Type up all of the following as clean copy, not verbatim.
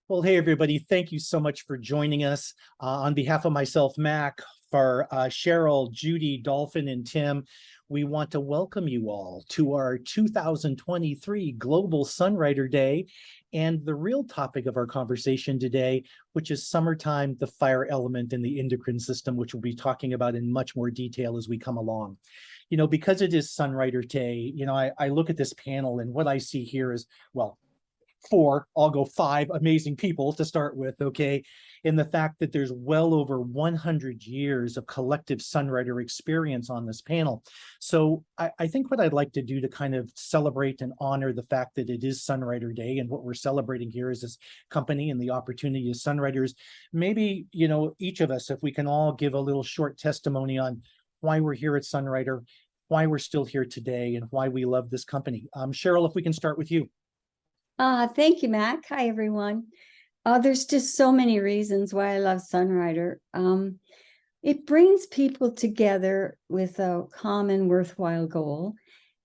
Well, hey, everybody. Thank you so much for joining us. On behalf of myself, Mac, for Cheryl, Judy, Dolphin, and Tim, we want to welcome you all to our 2023 Global Sunrider Day and the real topic of our conversation today, which is summertime, the fire element in the endocrine system, which we'll be talking about in much more detail as we come along. You know, because it is Sunrider Day, I look at this panel and what I see here is, well, I'll go five amazing people to start with, okay? In the fact that there's well over 100 years of collective Sunrider experience on this panel. So I think what I'd like to do to kind of celebrate and honor the fact that it is Sunrider Day and what we're celebrating here is this company and the opportunity as Sunriders. Maybe, each of us, if we can all give a little short testimony on why we're here at Sunrider, why we're still here today, and why we love this company. Cheryl, if we can start with you. Thank you, Mac. Hi, everyone. There's just so many reasons why I love Sunrider. It brings people together with a common worthwhile goal.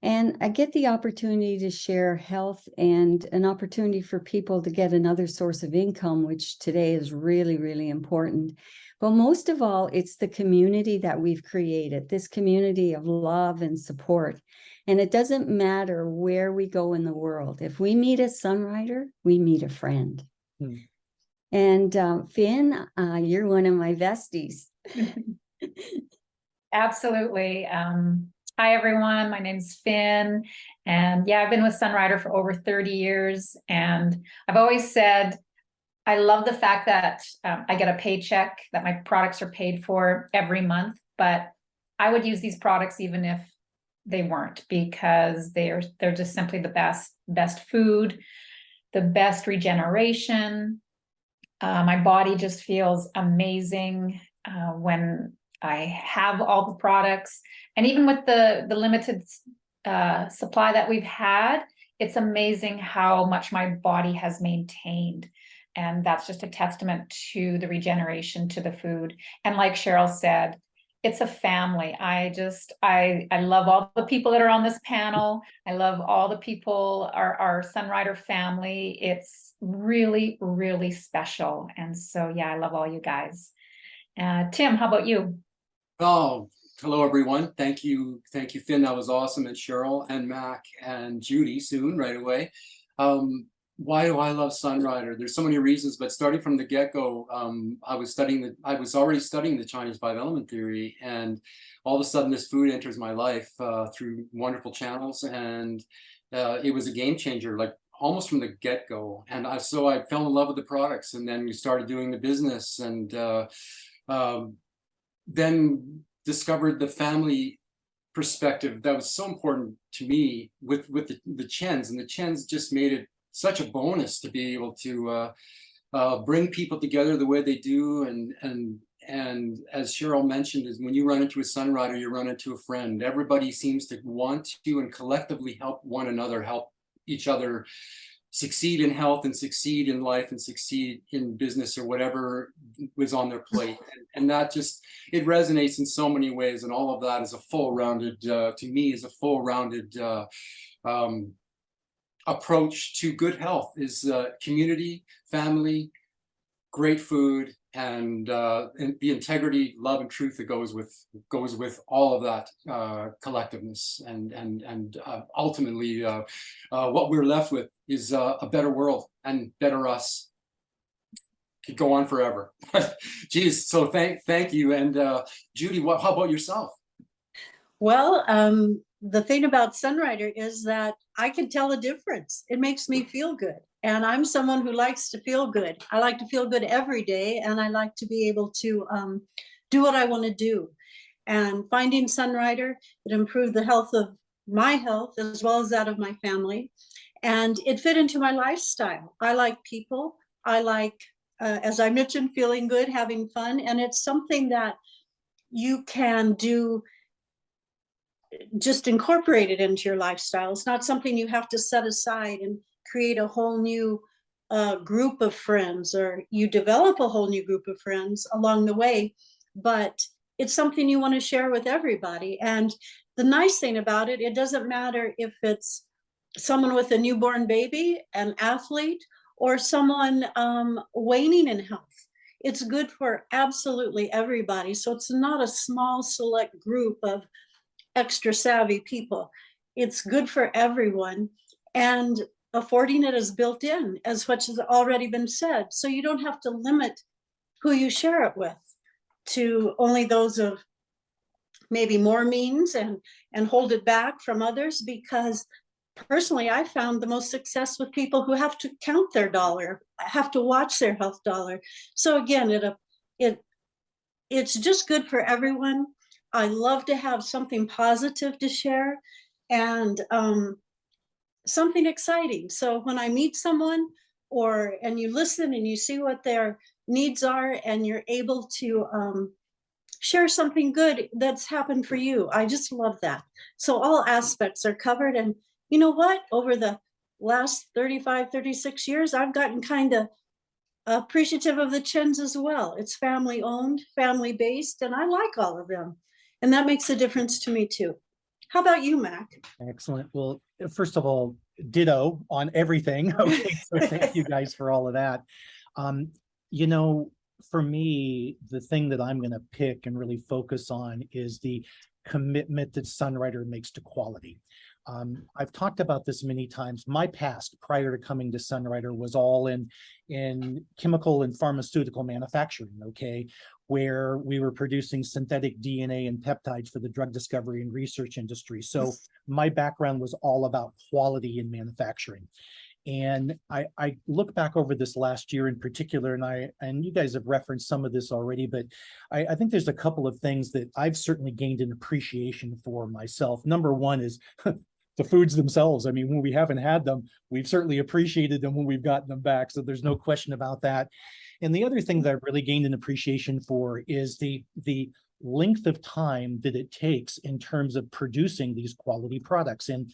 And I get the opportunity to share health and an opportunity for people to get another source of income, which today is really, really important. But most of all, it's the community that we've created, this community of love and support. And it doesn't matter where we go in the world. If we meet a Sunrider, we meet a friend. And Finn, you're one of my besties. Absolutely. Hi, everyone. My name's Finn. And yeah, I've been with Sunrider for over 30 years. And I've always said, I love the fact that I get a paycheck, that my products are paid for every month, but I would use these products even if they weren't, because they're just simply the best food, the best regeneration. My body just feels amazing when I have all the products. And even with the limited supply that we've had, it's amazing how much my body has maintained. And that's just a testament to the regeneration, to the food. And like Cheryl said, it's a family. I love all the people that are on this panel. I love all the people, our Sunrider family. It's really, really special. And so, yeah, I love all you guys. Tim, how about you? Oh, hello, everyone. Thank you, Finn. That was awesome. And Cheryl and Mac and Judy soon, right away. Why do I love Sunrider? There's so many reasons, but starting from the get-go, I was already studying the Chinese five-element theory, and all of a sudden this food enters my life through wonderful channels, and it was a game changer, like almost from the get-go. And so I fell in love with the products, and then we started doing the business, and then discovered the family perspective that was so important to me with the Chens, and the Chens just made it such a bonus to be able to bring people together the way they do. And as Cheryl mentioned, is when you run into a Sunrider, you run into a friend. Everybody seems to want to and collectively help one another, help each other succeed in health and succeed in life and succeed in business or whatever was on their plate. And that just, it resonates in so many ways. And all of that is a full-rounded, to me, is a full-rounded approach to good health, is community, family, great food, and the integrity, love, and truth that goes with all of that collectiveness, and ultimately what we're left with is a better world and better us. Could go on forever. Geez, so thank you. And Judy, how about yourself? Well, the thing about Sunrider is that I can tell a difference. It makes me feel good. And I'm someone who likes to feel good. I like to feel good every day, and I like to be able to do what I want to do. And finding Sunrider, it improved the health of my health as well as that of my family. And it fit into my lifestyle. I like people. I like, as I mentioned, feeling good, having fun. And it's something that you can do, just incorporate it into your lifestyle. It's not something you have to set aside and create a whole new group of friends, or you develop a whole new group of friends along the way, but it's something you want to share with everybody. And the nice thing about it, it doesn't matter if it's someone with a newborn baby, an athlete, or someone waning in health. It's good for absolutely everybody. So it's not a small select group of extra savvy people. It's good for everyone. And affording it is built in, as much has already been said. So you don't have to limit who you share it with to only those of maybe more means and hold it back from others, because personally I found the most success with people who have to count their dollar, have to watch their health dollar. So again, it's just good for everyone. I love to have something positive to share and something exciting. So when I meet someone and you listen and you see what their needs are and you're able to share something good that's happened for you, I just love that. So all aspects are covered. And you know what? Over the last 35, 36 years, I've gotten kind of appreciative of the Chens as well. It's family owned, family based, and I like all of them. And that makes a difference to me too. How about you, Mac? Excellent. Well, first of all, ditto on everything. Okay, so thank you guys for all of that. You know, for me, the thing that I'm going to pick and really focus on is the commitment that Sunrider makes to quality. I've talked about this many times. My past prior to coming to Sunrider was all in chemical and pharmaceutical manufacturing, okay, where we were producing synthetic DNA and peptides for the drug discovery and research industry. So my background was all about quality in manufacturing. And I look back over this last year in particular, and you guys have referenced some of this already, but I think there's a couple of things that I've certainly gained an appreciation for myself. Number one is the foods themselves. I mean, when we haven't had them, we've certainly appreciated them when we've gotten them back. So there's no question about that. And the other thing that I've really gained an appreciation for is the length of time that it takes in terms of producing these quality products. And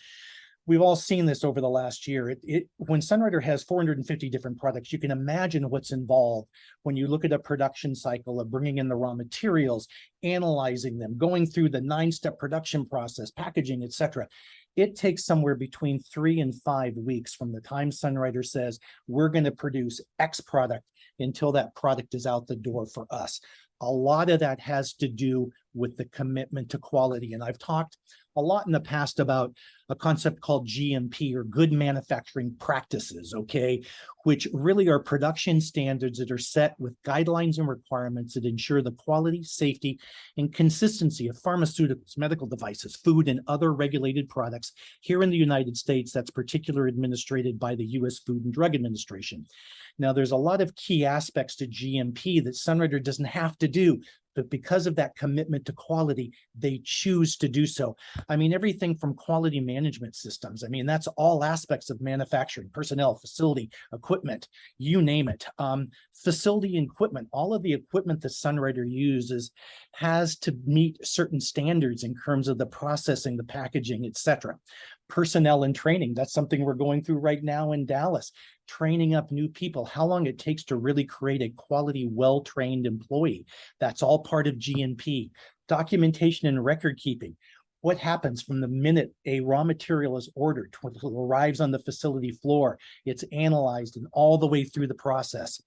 we've all seen this over the last year. When Sunrider has 450 different products, you can imagine what's involved when you look at a production cycle of bringing in the raw materials, analyzing them, going through the 9-step production process, packaging, etc. It takes somewhere between 3 and 5 weeks from the time Sunrider says, we're going to produce X product until that product is out the door for us. A lot of that has to do with the commitment to quality. And I've talked a lot in the past about a concept called GMP, or good manufacturing practices, okay, which really are production standards that are set with guidelines and requirements that ensure the quality, safety, and consistency of pharmaceuticals, medical devices, food, and other regulated products here in the United States. That's particularly administered by the U.S. Food and Drug Administration. Now, there's a lot of key aspects to GMP that Sunrider doesn't have to do, but because of that commitment to quality, they choose to do so. I mean, everything from quality management systems. I mean, that's all aspects of manufacturing, personnel, facility, equipment, you name it. Facility and equipment, all of the equipment that Sunrider uses has to meet certain standards in terms of the processing, the packaging, etc. Personnel and training, that's something we're going through right now in Dallas. Training up new people, how long it takes to really create a quality, well-trained employee. That's all part of GMP. Documentation and record keeping. What happens from the minute a raw material is ordered to it arrives on the facility floor, it's analyzed and all the way through the process.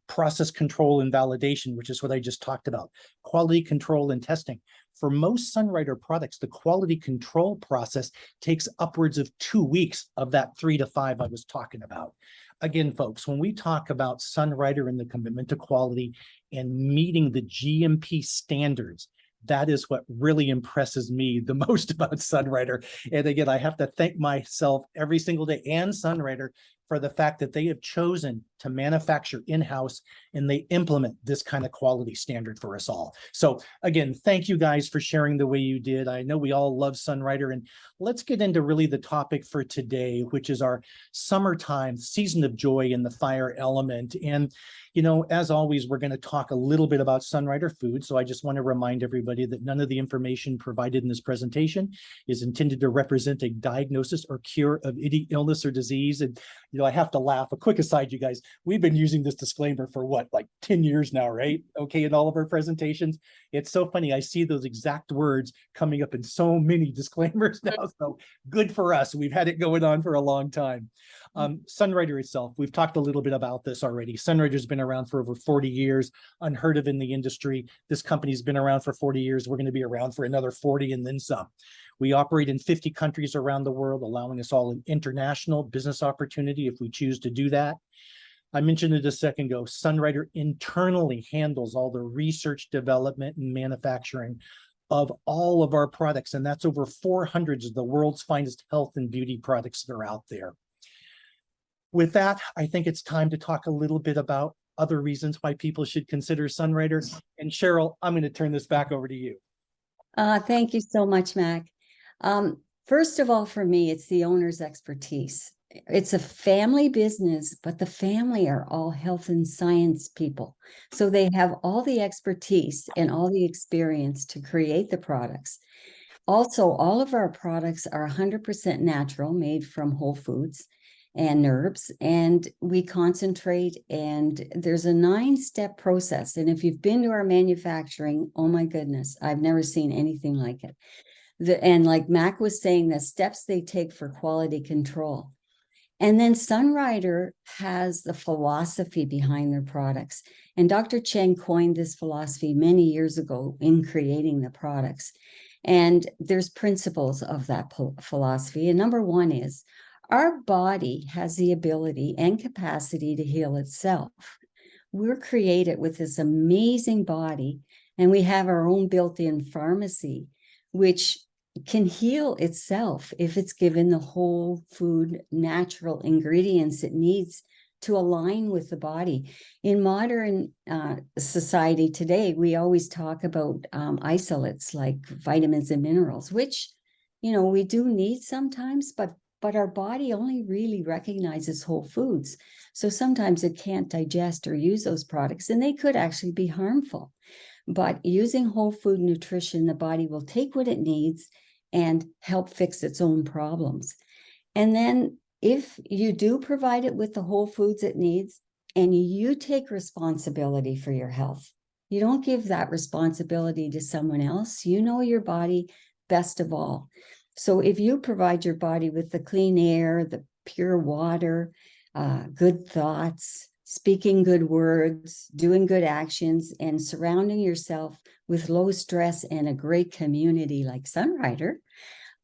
Process control and validation, which is what I just talked about. Quality control and testing. For most Sunrider products, the quality control process takes upwards of 2 weeks of that 3 to 5 I was talking about. Again, folks, when we talk about Sunrider and the commitment to quality and meeting the GMP standards, that is what really impresses me the most about Sunrider. And again, I have to thank myself every single day and Sunrider for the fact that they have chosen to manufacture in-house and they implement this kind of quality standard for us all. So again, thank you guys for sharing the way you did. I know we all love Sunrider, and let's get into really the topic for today, which is our summertime season of joy in the fire element. And you know, as always, we're going to talk a little bit about Sunrider food. So I just want to remind everybody that none of the information provided in this presentation is intended to represent a diagnosis or cure of any illness or disease. And, you know, I have to laugh. A quick aside, you guys, we've been using this disclaimer for what, like 10 years now, right? Okay, in all of our presentations. It's so funny. I see those exact words coming up in so many disclaimers now. So good for us. We've had it going on for a long time. Sunrider itself, we've talked a little bit about this already. Sunrider's been around for over 40 years, unheard of in the industry. This company's been around for 40 years. We're going to be around for another 40 and then some. We operate in 50 countries around the world, allowing us all an international business opportunity if we choose to do that. I mentioned it a second ago, Sunrider internally handles all the research, development, and manufacturing of all of our products, and that's over 400 of the world's finest health and beauty products that are out there. With that, I think it's time to talk a little bit about other reasons why people should consider Sunrider. And Cheryl, I'm going to turn this back over to you. Thank you so much, Mac. First of all, for me, it's the owner's expertise. It's a family business, but the family are all health and science people. So they have all the expertise and all the experience to create the products. Also, all of our products are 100% natural, made from whole foods and herbs, and we concentrate, and there's a 9-step process. And if you've been to our manufacturing, oh my goodness, I've never seen anything like it. And like Mac was saying, the steps they take for quality control. And then Sunrider has the philosophy behind their products. And Dr. Cheng coined this philosophy many years ago in creating the products. And there's principles of that philosophy. And number one is, our body has the ability and capacity to heal itself. We're created with this amazing body, and we have our own built-in pharmacy, which can heal itself if it's given the whole food, natural ingredients it needs to align with the body. In modern society today, we always talk about isolates like vitamins and minerals, which, we do need sometimes, but our body only really recognizes whole foods. So sometimes it can't digest or use those products, and they could actually be harmful. But using whole food nutrition, the body will take what it needs and help fix its own problems. And then if you do provide it with the whole foods it needs, and you take responsibility for your health, you don't give that responsibility to someone else. You know your body best of all. So if you provide your body with the clean air, the pure water, good thoughts, speaking good words, doing good actions, and surrounding yourself with low stress and a great community like Sunrider,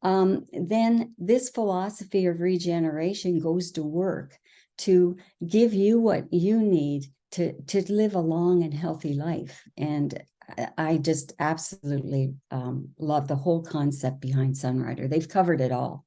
then this philosophy of regeneration goes to work to give you what you need to live a long and healthy life. And I just absolutely love the whole concept behind Sunrider. They've covered it all.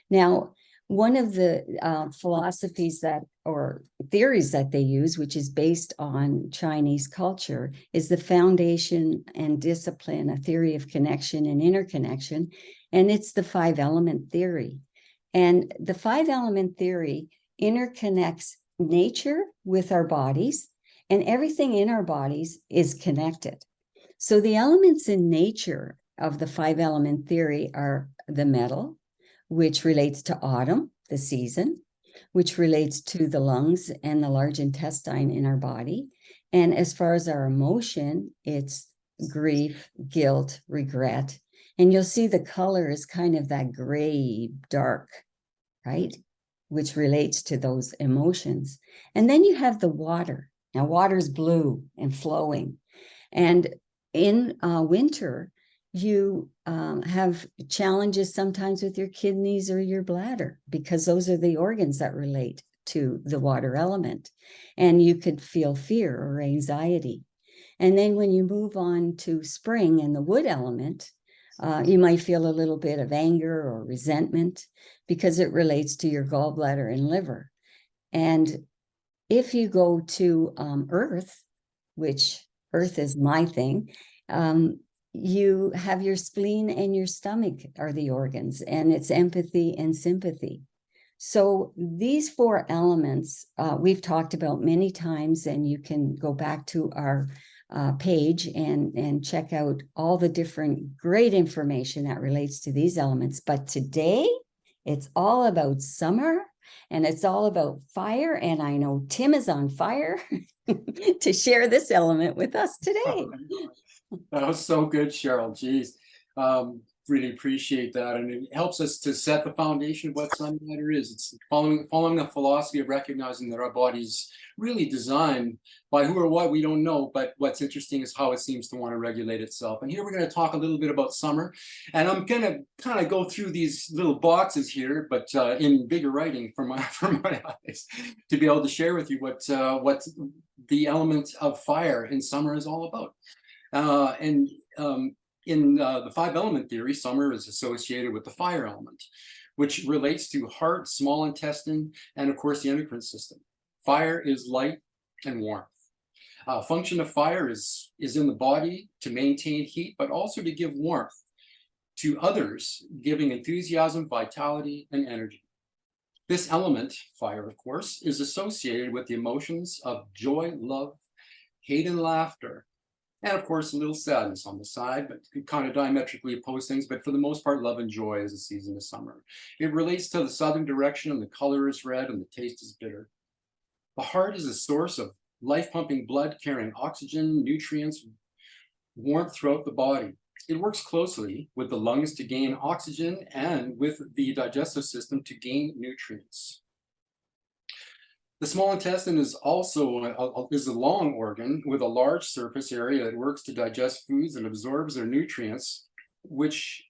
Now, one of the philosophies or theories that they use, which is based on Chinese culture, is the foundation and discipline, a theory of connection and interconnection. And it's the 5-element theory. And the 5-element theory interconnects nature with our bodies, and everything in our bodies is connected. So the elements in nature of the 5-element theory are the metal, which relates to autumn, the season, which relates to the lungs and the large intestine in our body. And as far as our emotion, it's grief, guilt, regret. And you'll see the color is kind of that gray, dark, right? Which relates to those emotions. And then you have the water. Now, water's blue and flowing. And in winter, you have challenges sometimes with your kidneys or your bladder, because those are the organs that relate to the water element. And you could feel fear or anxiety. And then when you move on to spring and the wood element, you might feel a little bit of anger or resentment because it relates to your gallbladder and liver. And if you go to earth, which earth is my thing, you have your spleen and your stomach are the organs, and it's empathy and sympathy. So these 4 elements we've talked about many times, and you can go back to our page and check out all the different great information that relates to these elements. But today, it's all about summer and it's all about fire. And I know Tim is on fire to share this element with us today. That was so good, Cheryl. Geez. Really appreciate that. And it helps us to set the foundation of what Sunrider is. It's following the philosophy of recognizing that our body's really designed by who or what we don't know, but what's interesting is how it seems to want to regulate itself. And here we're going to talk a little bit about summer. And I'm going to kind of go through these little boxes here, but in bigger writing for my eyes, to be able to share with you what the element of fire in summer is all about. In the 5-element theory, summer is associated with the fire element, which relates to heart, small intestine, and of course the endocrine system. Fire is light and warmth. Function of fire is in the body to maintain heat, but also to give warmth to others, giving enthusiasm, vitality, and energy. This element, fire, of course, is associated with the emotions of joy, love, hate, and laughter. And of course, a little sadness on the side, but kind of diametrically opposed things. But for the most part, love and joy is the season of summer. It relates to the southern direction, and the color is red and the taste is bitter. The heart is a source of life-pumping blood, carrying oxygen, nutrients, warmth throughout the body. It works closely with the lungs to gain oxygen and with the digestive system to gain nutrients. The small intestine is also a long organ with a large surface area that works to digest foods and absorbs their nutrients, which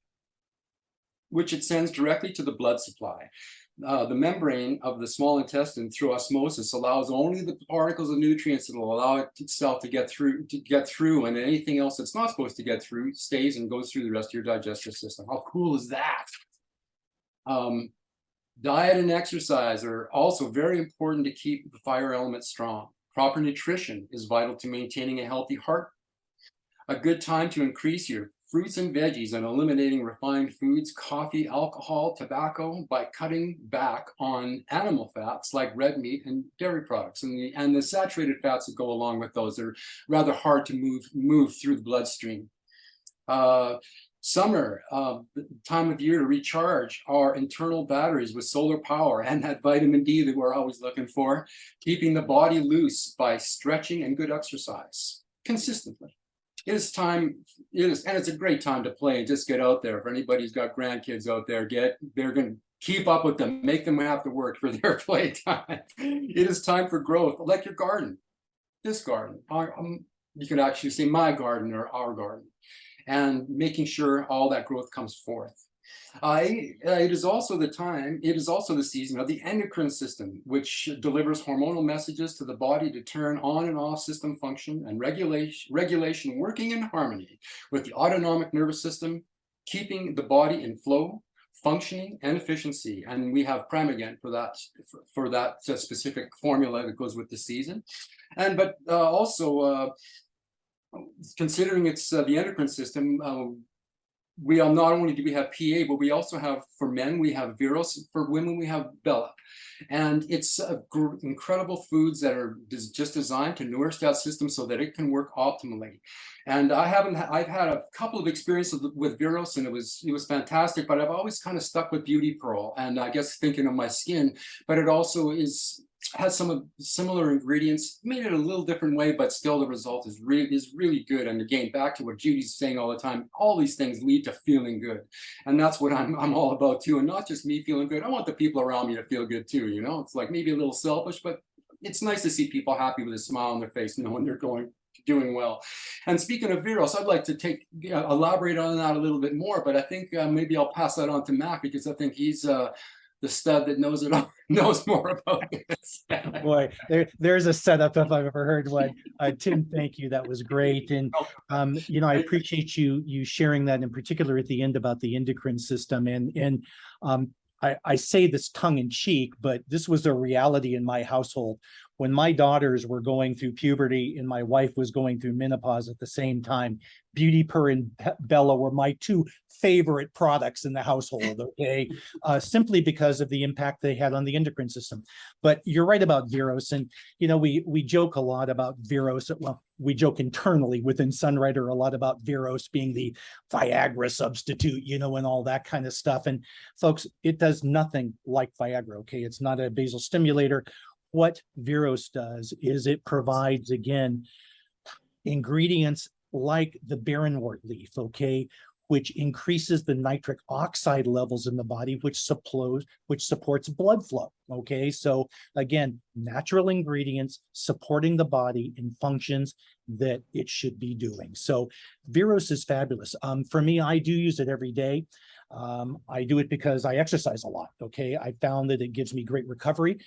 it sends directly to the blood supply. The membrane of the small intestine, through osmosis, allows only the particles of nutrients that will allow it itself to get through, and anything else that's not supposed to get through stays and goes through the rest of your digestive system. How cool is that? Diet and exercise are also very important to keep the fire element strong. Proper nutrition is vital to maintaining a healthy heart. A good time to increase your fruits and veggies and eliminating refined foods, coffee, alcohol, tobacco, by cutting back on animal fats like red meat and dairy products. And the saturated fats that go along with those are rather hard to move through the bloodstream. Summer, the time of year to recharge our internal batteries with solar power and that vitamin D that we're always looking for, keeping the body loose by stretching and good exercise consistently. And it's a great time to play and just get out there. If anybody's got grandkids out there, they're going to keep up with them, make them have to work for their playtime. It is time for growth, like your garden, this garden. You could actually say my garden or our garden. And making sure all that growth comes forth. It is also the season of the endocrine system, which delivers hormonal messages to the body to turn on and off system function and regulation working in harmony with the autonomic nervous system, keeping the body in flow, functioning, and efficiency. And we have Pramagen for that specific formula that goes with the season. But also, considering it's the endocrine system, we are not only do we have PA, but we also have, for men, we have Viros, for women, we have Bella. And it's incredible foods that are just designed to nourish that system so that it can work optimally. And I've had a couple of experiences with Viros, and it was fantastic, but I've always kind of stuck with Beauty Pearl, and I guess thinking of my skin, but it also has some of similar ingredients, made it a little different way, but still the result is really good. And again, back to what Judy's saying all the time, all these things lead to feeling good. And that's what I'm all about too. And not just me feeling good, I want the people around me to feel good too, you know? It's like maybe a little selfish, but it's nice to see people happy with a smile on their face, knowing they're doing well. And speaking of Viros, I'd like to elaborate on that a little bit more, but I think maybe I'll pass that on to Matt, because I think he's the stud that knows more about this. Boy, there's a setup if I've ever heard one. Tim, thank you. That was great. And I appreciate you sharing that, in particular at the end about the endocrine system. And I say this tongue in cheek, but this was a reality in my household. when my daughters were going through puberty and my wife was going through menopause at the same time, Beauty Per and Bella were my two favorite products in the household, okay? Simply because of the impact they had on the endocrine system. But you're right about Veros. And, you know, we joke a lot about Veros. Well, we joke internally within Sunrider a lot about Veros being the Viagra substitute, you know, and all that kind of stuff. And folks, it does nothing like Viagra, okay? It's not a basal stimulator. What Veros does is it provides, again, ingredients like the barrenwort leaf, okay, which increases the nitric oxide levels in the body, which supports blood flow, okay? So again, natural ingredients supporting the body in functions that it should be doing. So Veros is fabulous. For me, I do use it every day. I do it because I exercise a lot, okay? I found that it gives me great recovery.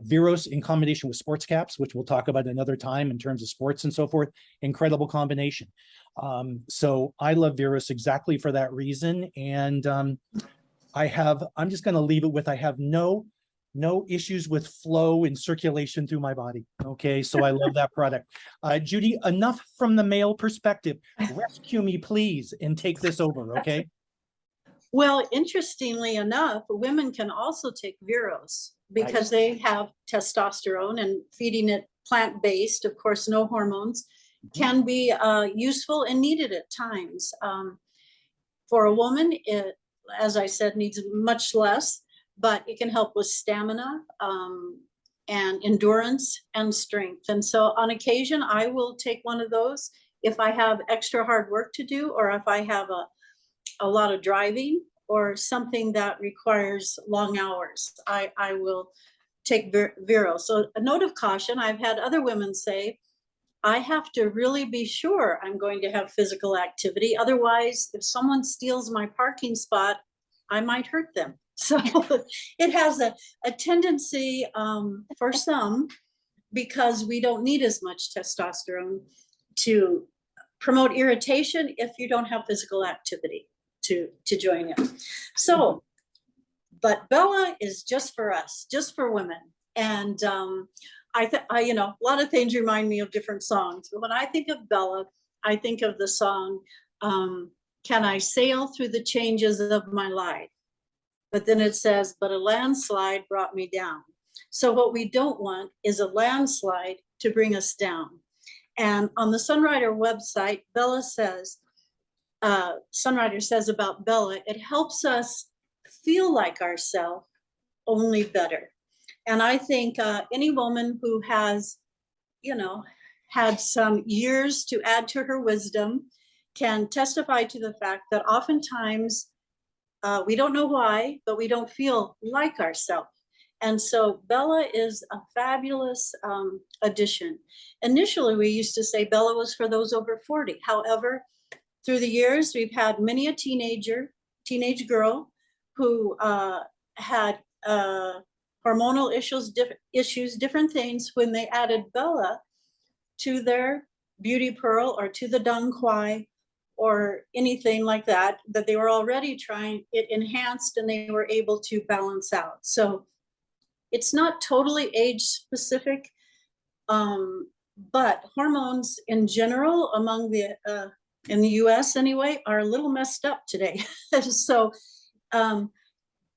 Veros in combination with sports caps, which we'll talk about another time in terms of sports and so forth, incredible combination. So I love Veros exactly for that reason. And I'm just gonna leave it with, I have no issues with flow and circulation through my body, okay? So I love that product. Judy, enough from the male perspective. Rescue me, please, and take this over, okay? Well, interestingly enough, women can also take Veros because they have testosterone, and feeding it plant-based, of course, no hormones, can be useful and needed at times. For a woman, it, as I said, needs much less, but it can help with stamina and endurance and strength. And so on occasion, I will take one of those if I have extra hard work to do, or if I have a lot of driving or something that requires long hours, I will take Vero. So a note of caution, I've had other women say, I have to really be sure I'm going to have physical activity. Otherwise, if someone steals my parking spot, I might hurt them. So it has a tendency for some, because we don't need as much testosterone, to promote irritation if you don't have physical activity to join in. So, but Bella is just for us, just for women. And I, you know, a lot of things remind me of different songs. But when I think of Bella, I think of the song, Can I Sail Through the Changes of My Life? But then it says, but a landslide brought me down. So what we don't want is a landslide to bring us down. And on the Sunrider website, Bella says, Sunrider says about Bella, it helps us feel like ourselves, only better. And I think any woman who has, you know, had some years to add to her wisdom can testify to the fact that oftentimes we don't know why, but we don't feel like ourselves. And so Bella is a fabulous addition. Initially, we used to say Bella was for those over 40. However, through the years, we've had many a teenage girl who had hormonal issues, different things, when they added Bella to their Beauty Pearl or to the Dong Quai or anything like that, that they were already trying, it enhanced and they were able to balance out. So it's not totally age specific, but hormones in general among the, in the US anyway, are a little messed up today. So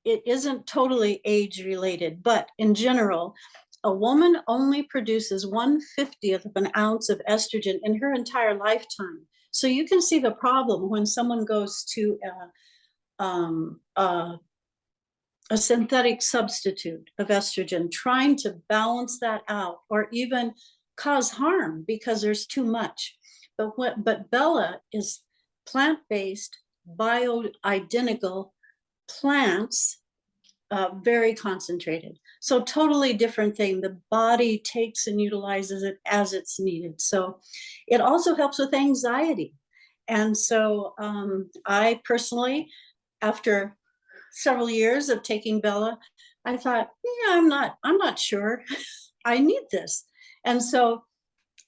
it isn't totally age related, but in general, a woman only produces 1/50th of an ounce of estrogen in her entire lifetime. So you can see the problem when someone goes to a synthetic substitute of estrogen, trying to balance that out, or even cause harm because there's too much. But Bella is plant-based, bioidentical plants, very concentrated. So totally different thing. The body takes and utilizes it as it's needed. So it also helps with anxiety. And so I personally, after several years of taking Bella, I thought, yeah, I'm not sure I need this. And so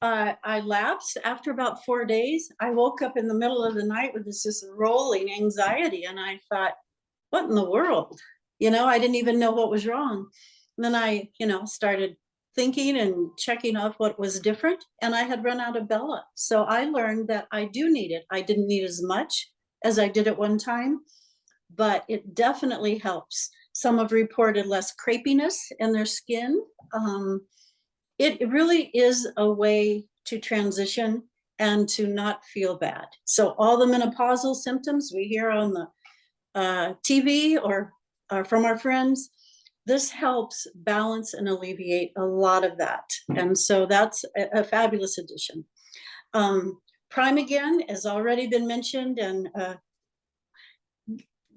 I lapsed after about 4 days. I woke up in the middle of the night with this rolling anxiety. And I thought, what in the world? You know, I didn't even know what was wrong. And then I, you know, started thinking and checking off what was different, and I had run out of Bella. So I learned that I do need it. I didn't need as much as I did at one time, but it definitely helps. Some have reported less crepiness in their skin. It really is a way to transition and to not feel bad. So all the menopausal symptoms we hear on the TV or from our friends, this helps balance and alleviate a lot of that. And so that's a fabulous addition. Prime Again has already been mentioned and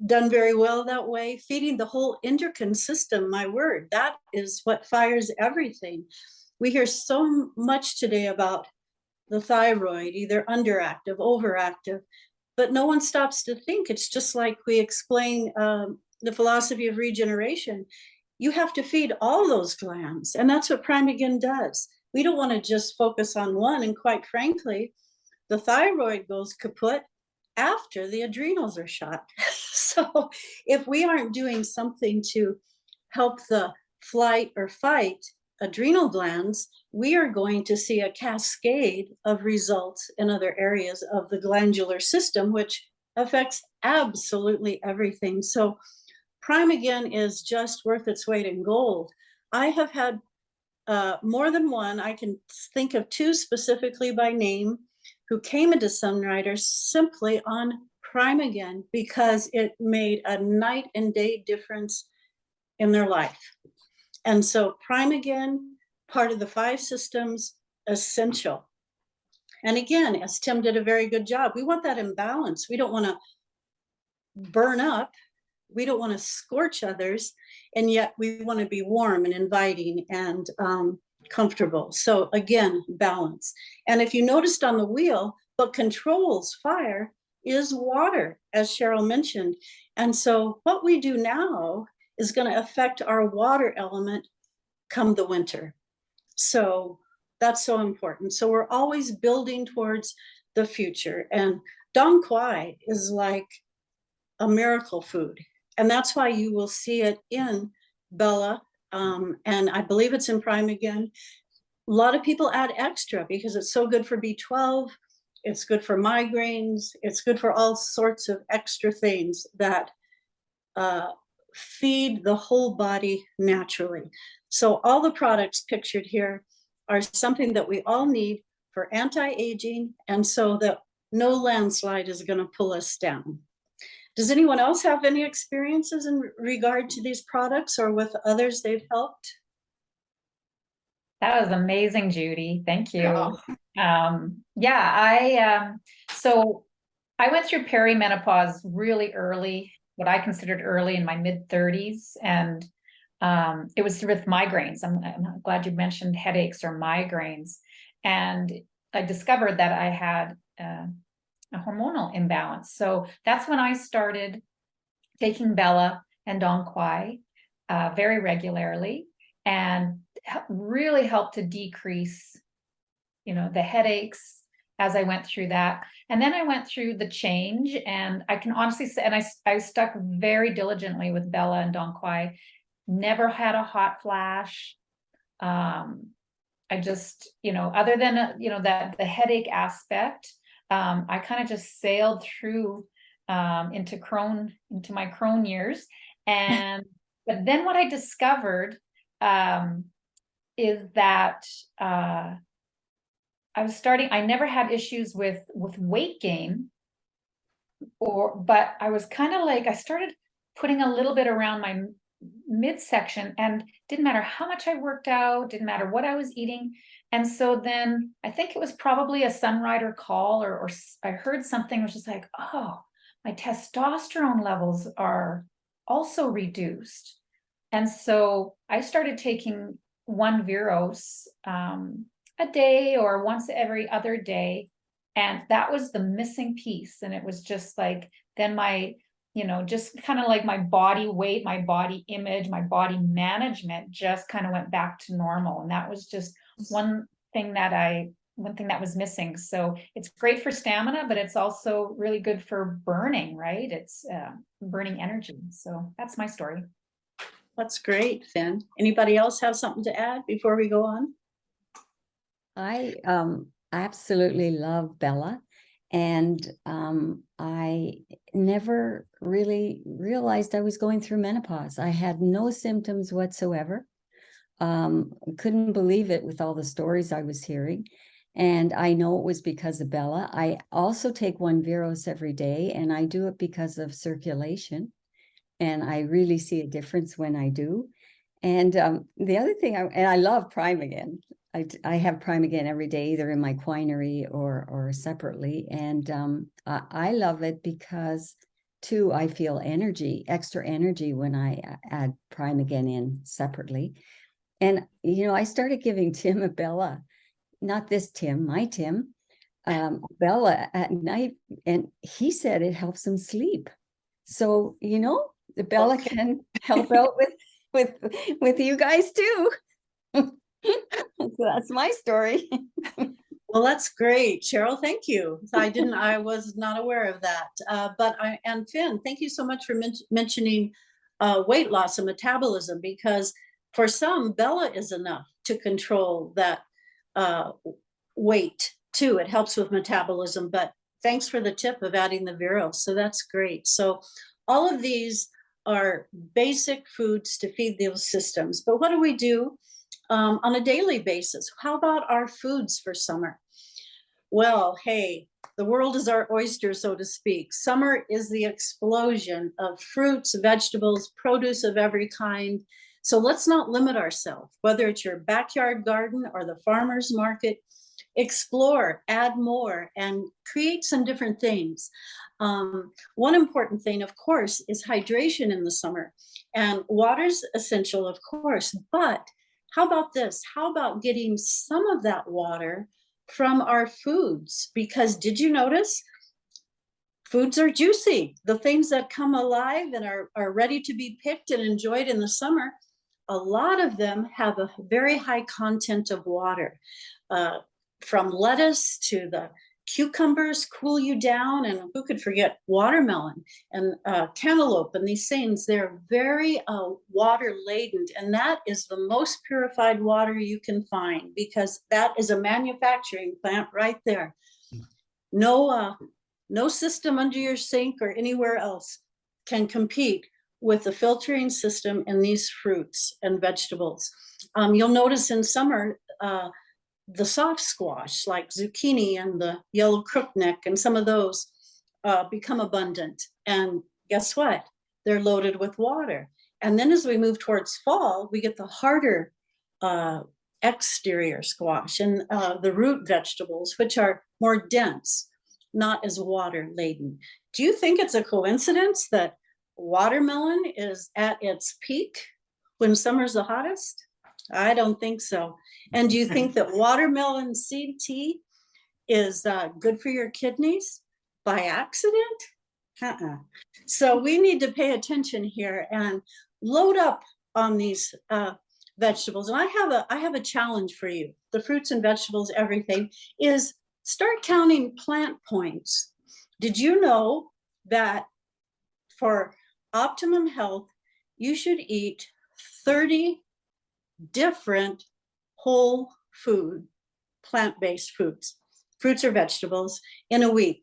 done very well that way. Feeding the whole endocrine system, my word, that is what fires everything. We hear so much today about the thyroid, either underactive, overactive, but no one stops to think. It's just like we explain the philosophy of regeneration. You have to feed all those glands, and that's what Prime Again does. We don't want to just focus on one, and quite frankly, the thyroid goes kaput after the adrenals are shot. So if we aren't doing something to help the flight or fight adrenal glands, we are going to see a cascade of results in other areas of the glandular system, which affects absolutely everything. So Prime Again is just worth its weight in gold. I have had more than one. I can think of two specifically by name who came into Sunrider simply on Prime Again because it made a night and day difference in their life. And so Prime Again, part of the 5 systems, essential. And again, as Tim did a very good job, we want that imbalance. We don't want to burn up. We don't want to scorch others. And yet we want to be warm and inviting and comfortable. So again, balance. And if you noticed on the wheel, what controls fire is water, as Cheryl mentioned. And so what we do now is going to affect our water element come the winter. So that's so important. So we're always building towards the future. And Dong Quai is like a miracle food. And that's why you will see it in Bella. And I believe it's in Prime Again. A lot of people add extra because it's so good for B12. It's good for migraines. It's good for all sorts of extra things that feed the whole body naturally. So all the products pictured here are something that we all need for anti-aging, and so that no landslide is going to pull us down. Does anyone else have any experiences in regard to these products or with others they've helped? That was amazing, Judy. Thank you. Yeah, so I went through perimenopause really early, what I considered early in my mid-30s, and it was with migraines. I'm glad you mentioned headaches or migraines. And I discovered that I had a hormonal imbalance. So that's when I started taking Bella and Dong Quai very regularly, and really helped to decrease, the headaches as I went through that. And then I went through the change, and I can honestly say, and I stuck very diligently with Bella and Dong Quai, never had a hot flash. I just, other than, that the headache aspect, I kind of just sailed through into my crone years. But then what I discovered is that I never had issues with weight gain, but I was kind of like, I started putting a little bit around my midsection, and didn't matter how much I worked out, didn't matter what I was eating. And so then I think it was probably a Sunrider call, or I heard something which was like, oh, my testosterone levels are also reduced. And so I started taking 1 Viros a day or once every other day. And that was the missing piece. And it was just like, then my, just kind of like my body weight, my body image, my body management just kind of went back to normal. And that was just one thing that was missing. So it's great for stamina, but it's also really good for burning, right? It's burning energy. So that's my story. That's great, Finn. Anybody else have something to add before we go on? I absolutely love Bella, and I never really realized I was going through menopause. I had no symptoms whatsoever. Couldn't believe it with all the stories I was hearing. And I know it was because of Bella. I also take 1 Viros every day, and I do it because of circulation. And I really see a difference when I do. And the other thing, I love Prime Again. I have Prime Again every day, either in my quinary or separately. And I love it because, too, I feel extra energy when I add Prime Again in separately. And, I started giving Tim a Bella, not this Tim, my Tim, Bella at night. And he said it helps him sleep. So, the Bella can help out with you guys too. So that's my story. Well, that's great, Cheryl. Thank you. I was not aware of that. And Finn, thank you so much for mentioning weight loss and metabolism, because for some, Bella is enough to control that weight too. It helps with metabolism, but thanks for the tip of adding the Vero. So that's great. So all of these are basic foods to feed those systems. But what do we do on a daily basis? How about our foods for summer? Well, hey, the world is our oyster, so to speak. Summer is the explosion of fruits, vegetables, produce of every kind. So let's not limit ourselves, whether it's your backyard garden or the farmer's market. Explore, add more, and create some different things. One important thing, of course, is hydration in the summer. And water's essential, of course, but how about this? How about getting some of that water from our foods? Because did you notice? Foods are juicy. The things that come alive and are ready to be picked and enjoyed in the summer, a lot of them have a very high content of water. From lettuce to the cucumbers cool you down, and who could forget watermelon and cantaloupe, and these things, they're very water laden, and that is the most purified water you can find, because that is a manufacturing plant right there. No system under your sink or anywhere else can compete with the filtering system in these fruits and vegetables. You'll notice in summer, the soft squash like zucchini and the yellow crookneck and some of those become abundant. And guess what? They're loaded with water. And then as we move towards fall, we get the harder exterior squash and the root vegetables, which are more dense, not as water laden. Do you think it's a coincidence that watermelon is at its peak when summer's the hottest? I don't think so. And do you think that watermelon seed tea is good for your kidneys by accident? So we need to pay attention here and load up on these vegetables. And I have a challenge for you. The fruits and vegetables, everything, is start counting plant points. Did you know that for optimum health, you should eat 30 different whole food, plant-based foods, fruits or vegetables in a week?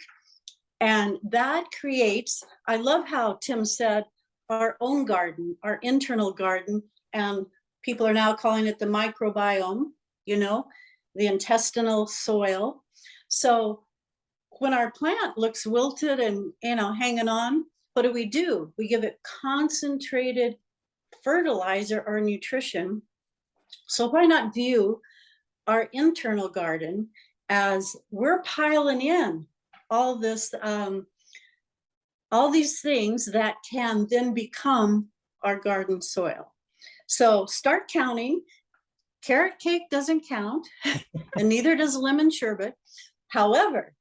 And that creates, I love how Tim said, our own garden, our internal garden, and people are now calling it the microbiome, the intestinal soil. So when our plant looks wilted and, hanging on, what do? We give it concentrated fertilizer or nutrition. So why not view our internal garden as we're piling in all this, all these things that can then become our garden soil. So start counting. Carrot cake doesn't count, and neither does lemon sherbet. However,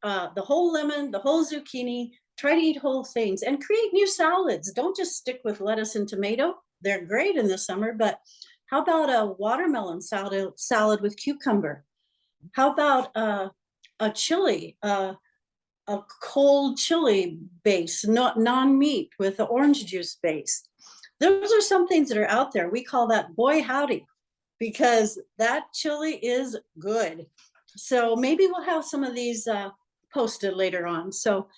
the whole lemon, the whole zucchini, try to eat whole things and create new salads. Don't just stick with lettuce and tomato. They're great in the summer, but how about a watermelon salad with cucumber? How about a chili, a cold chili base, not non-meat with the orange juice base? those are some things that are out there. We call that boy howdy, because that chili is good. So maybe we'll have some of these posted later on. So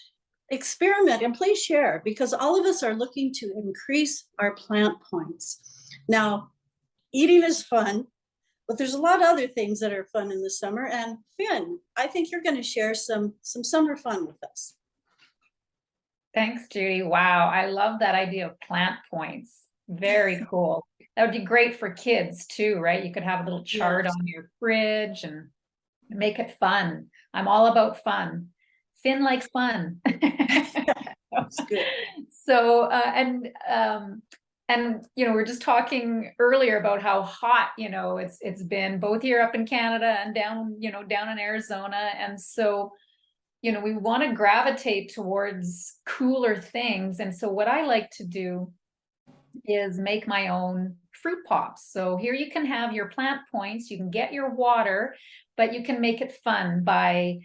experiment and please share, because all of us are looking to increase our plant points. Now, eating is fun, but there's a lot of other things that are fun in the summer. And Finn, I think you're going to share some summer fun with us. Thanks, Judy. Wow, I love that idea of plant points. Very cool. That would be great for kids too, right? You could have a little chart Yes. on your fridge and make it fun. I'm all about fun. Finn likes fun. That's good. So, and you know, we we're just talking earlier about how hot, you know, it's been both here up in Canada and down, you know, down in Arizona. And so, you know, we want to gravitate towards cooler things. And so what I like to do is make my own fruit pops. So here you can have your plant points, you can get your water, but you can make it fun by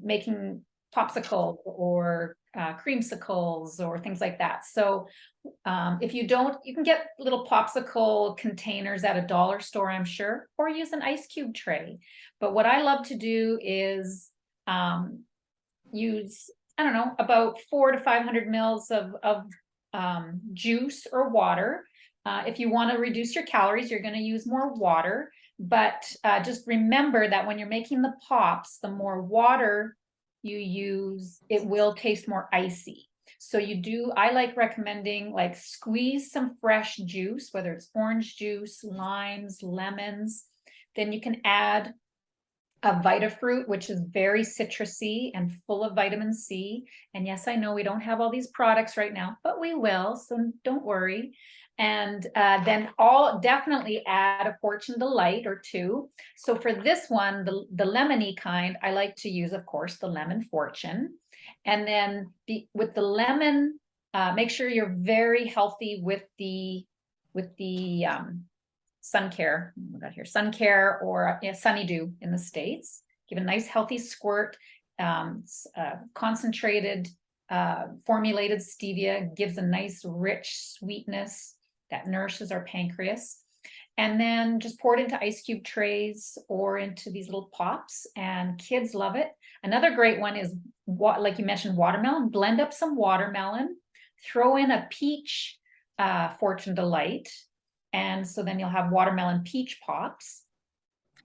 making popsicles or creamsicles or things like that. So if you don't, you can get little popsicle containers at a dollar store, I'm sure, or use an ice cube tray. But what I love to do is use, I don't know, about 400 to 500 mils of juice or water. If you want to reduce your calories, you're going to use more water. But just remember that when you're making the pops, the more water you use, it will taste more icy. So I like recommending, like, squeeze some fresh juice, whether it's orange juice, limes, lemons. Then you can add a Vitafruit, which is very citrusy and full of vitamin C. And yes, I know we don't have all these products right now, but we will, so don't worry. And then definitely add a Fortune Delight or two. So for this one, the lemony kind, I like to use, of course, the Lemon Fortune. And then with the lemon, make sure you're very healthy with the Sun Care, we got here, Sun Care or Sunny Dew in the States. Give a nice healthy squirt. Concentrated formulated stevia gives a nice rich sweetness that nourishes our pancreas. And then just pour it into ice cube trays or into these little pops, and kids love it. Another great one is, like you mentioned, watermelon. Blend up some watermelon, throw in a peach Fortune Delight, and so then you'll have watermelon peach pops.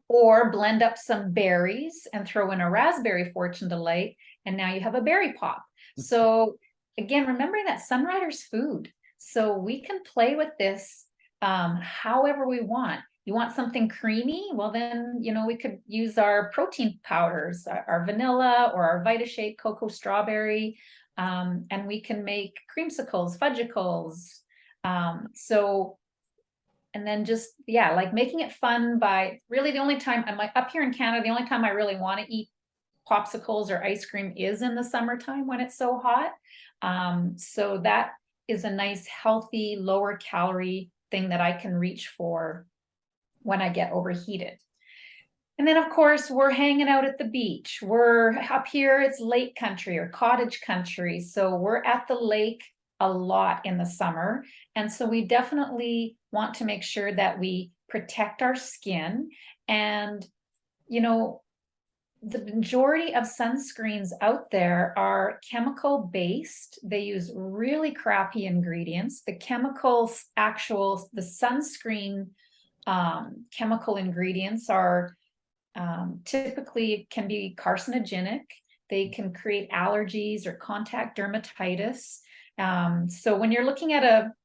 Or blend up some berries and throw in a raspberry Fortune Delight, and now you have a berry pop. So again, remembering that Sunrider's food. So we can play with this however we want. You want something creamy? Well, then, you know, we could use our protein powders, our vanilla or our VitaShake cocoa strawberry, and we can make creamsicles, fudgicles. And then just, yeah, like making it fun by really the only time I'm like up here in Canada, the only time I really want to eat popsicles or ice cream is in the summertime when it's so hot. So that is a nice, healthy, lower calorie thing that I can reach for when I get overheated. And then, of course, we're hanging out at the beach. We're up here, it's lake country or cottage country. So we're at the lake a lot in the summer. And so we definitely want to make sure that we protect our skin. And, you know, the majority of sunscreens out there are chemical based. They use really crappy ingredients. The chemicals, the sunscreen chemical ingredients are typically can be carcinogenic. They can create allergies or contact dermatitis. So when you're looking at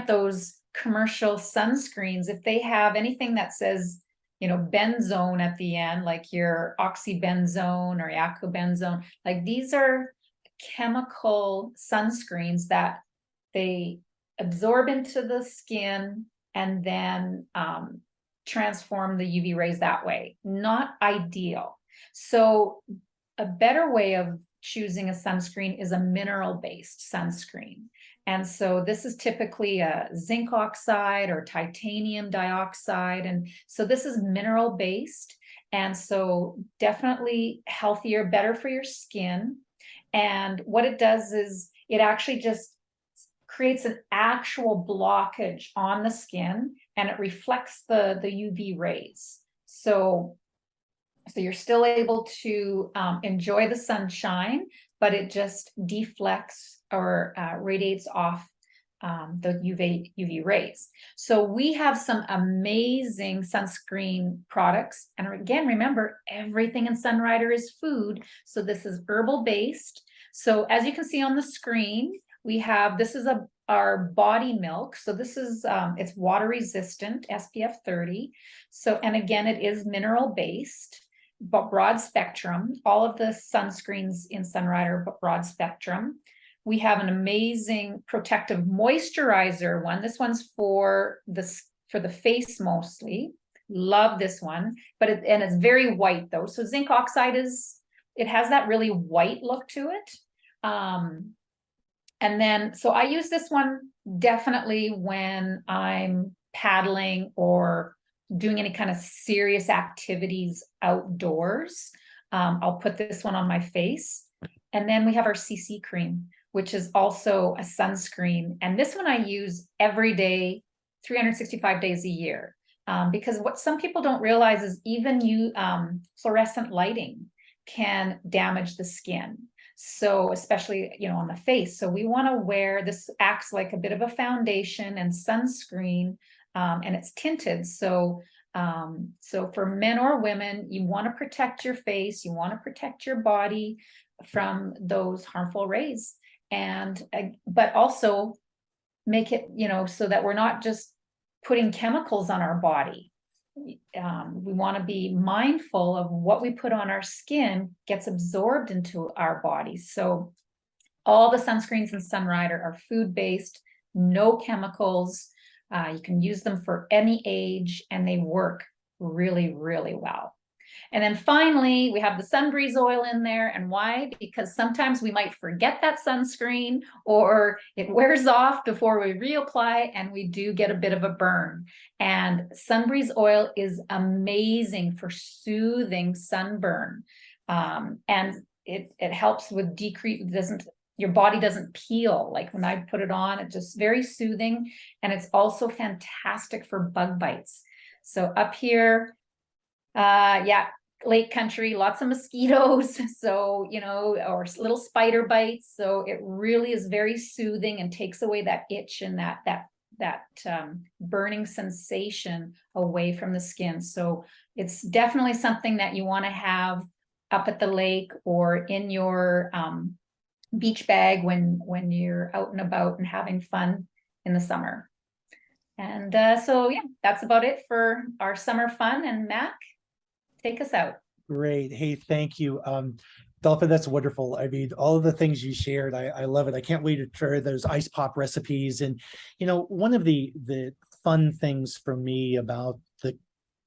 those commercial sunscreens, if they have anything that says, you know, benzone at the end, like your oxybenzone or iacobenzone, like these are chemical sunscreens that they absorb into the skin and then transform the UV rays that way. Not ideal. So a better way of choosing a sunscreen is a mineral-based sunscreen. And so this is typically a zinc oxide or titanium dioxide. And so this is mineral-based. And so definitely healthier, better for your skin. And what it does is it actually just creates an actual blockage on the skin, and it reflects the UV rays. So you're still able to enjoy the sunshine, but it just deflects or radiates off the UV rays. So we have some amazing sunscreen products. And again, remember, everything in Sunrider is food. So this is herbal based. So as you can see on the screen, we have, this is our body milk. So this is, it's water resistant, SPF 30. So, and again, it is mineral based, but broad spectrum. All of the sunscreens in Sunrider, but broad spectrum. We have an amazing protective moisturizer one. This one's for the face mostly. Love this one, but it's very white though. So zinc oxide it has that really white look to it. And then, so I use this one definitely when I'm paddling or doing any kind of serious activities outdoors. I'll put this one on my face. And then we have our CC cream, which is also a sunscreen. And this one I use every day, 365 days a year. Because what some people don't realize is even fluorescent lighting can damage the skin. So especially, on the face. So we want to wear, this acts like a bit of a foundation and sunscreen, and it's tinted. So for men or women, you want to protect your face, you want to protect your body from those harmful rays. And but also make it, so that we're not just putting chemicals on our body. We want to be mindful of what we put on our skin gets absorbed into our bodies. So all the sunscreens in Sunrider are food-based, no chemicals. You can use them for any age, and they work really, really well. And then finally, we have the sun breeze oil in there. And why? Because sometimes we might forget that sunscreen, or it wears off before we reapply, and we do get a bit of a burn. And sun breeze oil is amazing for soothing sunburn. And it helps with decrease, your body doesn't peel. Like when I put it on, it's just very soothing. And it's also fantastic for bug bites. So up here, lake country, lots of mosquitoes, so or little spider bites. So it really is very soothing and takes away that itch and that burning sensation away from the skin. So it's definitely something that you want to have up at the lake or in your beach bag when you're out and about and having fun in the summer. And so yeah, that's about it for our summer fun. And Mac, take us out. Great. Hey, thank you. Dolphin, that's wonderful. I mean, all of the things you shared, I love it. I can't wait to try those ice pop recipes. And, one of the fun things for me about the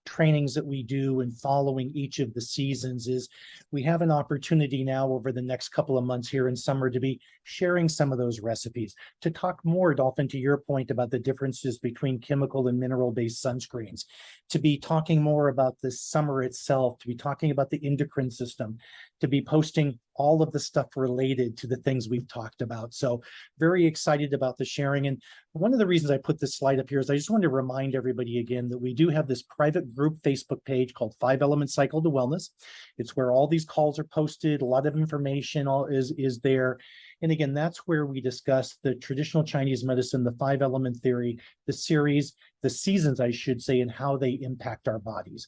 trainings that we do and following each of the seasons is we have an opportunity now over the next couple of months here in summer to be sharing some of those recipes, to talk more, Dolphin, to your point about the differences between chemical and mineral-based sunscreens, to be talking more about the summer itself, to be talking about the endocrine system, to be posting all of the stuff related to the things we've talked about. So very excited about the sharing. And one of the reasons I put this slide up here is I just wanted to remind everybody again that we do have this private group Facebook page called 5 Element Cycle to Wellness. It's where all these calls are posted. A lot of information is there. And again, that's where we discuss the traditional Chinese medicine, the 5 element theory, the series, the seasons, I should say, and how they impact our bodies.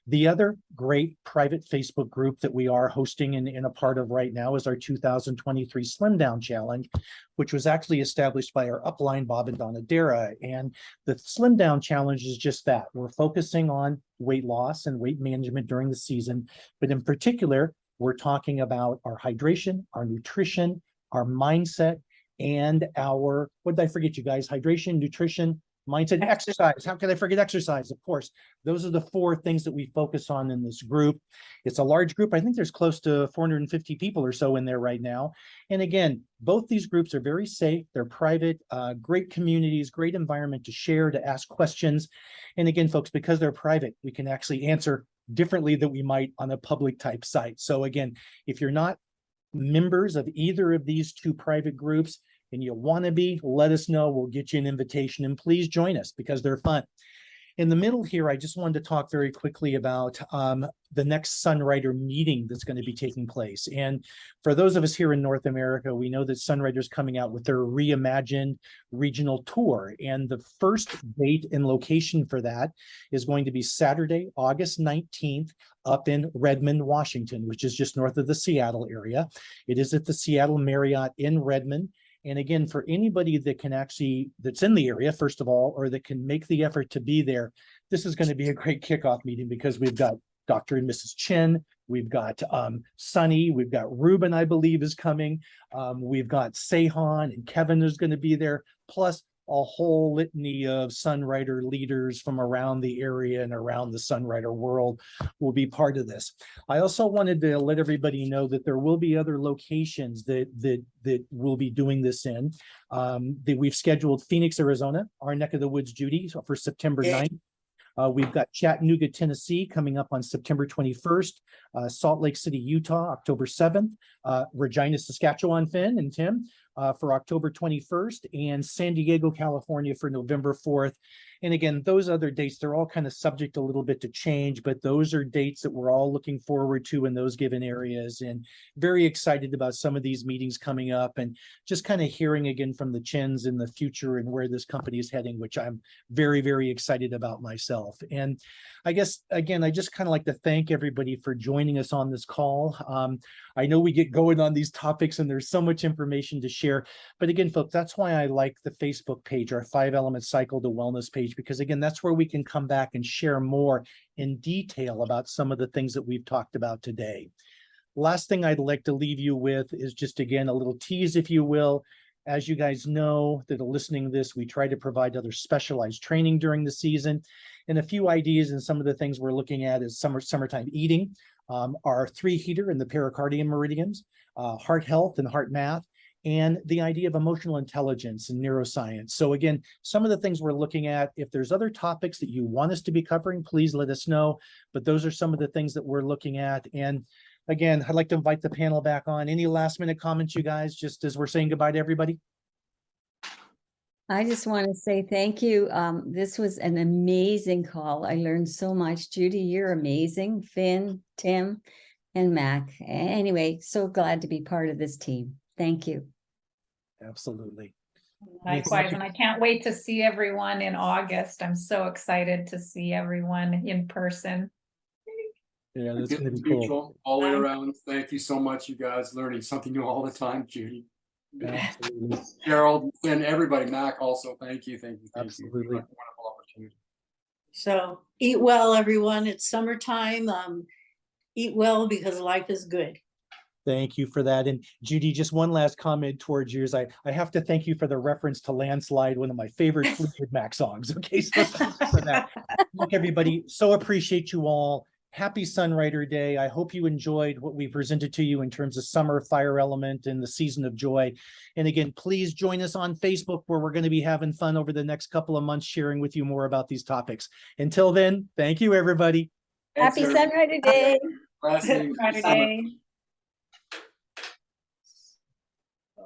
The other great private Facebook group that we are hosting and a part of right now is our 2023 Slim Down Challenge, which was actually established by our upline, Bob and Donna Dara. And the Slim Down Challenge is just that. We're focusing on weight loss and weight management during the season. But in particular, we're talking about our hydration, our nutrition, our mindset, and our, what did I forget, you guys? Hydration, nutrition, mindset, exercise. How can I forget exercise? Of course, those are the 4 things that we focus on in this group. It's a large group. I think there's close to 450 people or so in there right now. And again, both these groups are very safe. They're private, great communities, great environment to share, to ask questions. And again, folks, because they're private, we can actually answer differently than we might on a public type site. So again, if you're not members of either of these 2 private groups, and you want to be, let us know. We'll get you an invitation, and please join us because they're fun. In the middle here, I just wanted to talk very quickly about the next Sunrider meeting that's going to be taking place. And for those of us here in North America, we know that Sunrider is coming out with their reimagined regional tour. And the first date and location for that is going to be Saturday, August 19th, up in Redmond, Washington, which is just north of the Seattle area. It is at the Seattle Marriott in Redmond. And again, for anybody that can actually, that's in the area, first of all, or that can make the effort to be there, this is going to be a great kickoff meeting because we've got Dr. and Mrs. Chin, we've got Sunny, we've got Ruben, I believe, is coming. We've got Sehan and Kevin is going to be there, plus a whole litany of Sunrider leaders from around the area and around the Sunrider world will be part of this. I also wanted to let everybody know that there will be other locations that will be doing this in. That we've scheduled Phoenix, Arizona, our neck of the woods, Judy, so for September 9th. We've got Chattanooga, Tennessee coming up on September 21st, Salt Lake City, Utah, October 7th, Regina, Saskatchewan, Finn and Tim, for October 21st, and San Diego, California for November 4th. And again, those other dates, they're all kind of subject a little bit to change, but those are dates that we're all looking forward to in those given areas, and very excited about some of these meetings coming up and just kind of hearing again from the Chins in the future and where this company is heading, which I'm very, very excited about myself. And I guess, again, I just kind of like to thank everybody for joining us on this call. I know we get going on these topics and there's so much information to share, but again, folks, that's why I like the Facebook page, our 5-element cycle to wellness page, because again, that's where we can come back and share more in detail about some of the things that we've talked about today. Last thing I'd like to leave you with is just, again, a little tease, if you will. As you guys know that are listening to this, we try to provide other specialized training during the season. And a few ideas and some of the things we're looking at is summertime eating, our 3-heater and the pericardium meridians, heart health and heart math, and the idea of emotional intelligence and neuroscience. So again, some of the things we're looking at, if there's other topics that you want us to be covering, please let us know. But those are some of the things that we're looking at. And again, I'd like to invite the panel back on. Any last minute comments, you guys, just as we're saying goodbye to everybody? I just want to say thank you. This was an amazing call. I learned so much. Judy, you're amazing. Finn, Tim, and Mac. Anyway, so glad to be part of this team. Thank you. Absolutely. Likewise, and I can't wait to see everyone in August. I'm so excited to see everyone in person. Yeah, that's going to be Mutual cool. all the way around. Thank you so much, you guys. Learning something new all the time, Judy. Absolutely. Gerald and everybody, Mac also. Thank you. Absolutely. What a wonderful opportunity. So eat well, everyone. It's summertime. Eat well because life is good. Thank you for that. And Judy, just one last comment towards yours. I have to thank you for the reference to Landslide, one of my favorite Fleetwood Mac songs. Okay, so thanks for that. Look, everybody, so appreciate you all. Happy Sunrider Day. I hope you enjoyed what we presented to you in terms of summer, fire element, and the season of joy. And again, please join us on Facebook, where we're going to be having fun over the next couple of months, sharing with you more about these topics. Until then, thank you, everybody. Happy Sunrider Day. Last name, Saturday.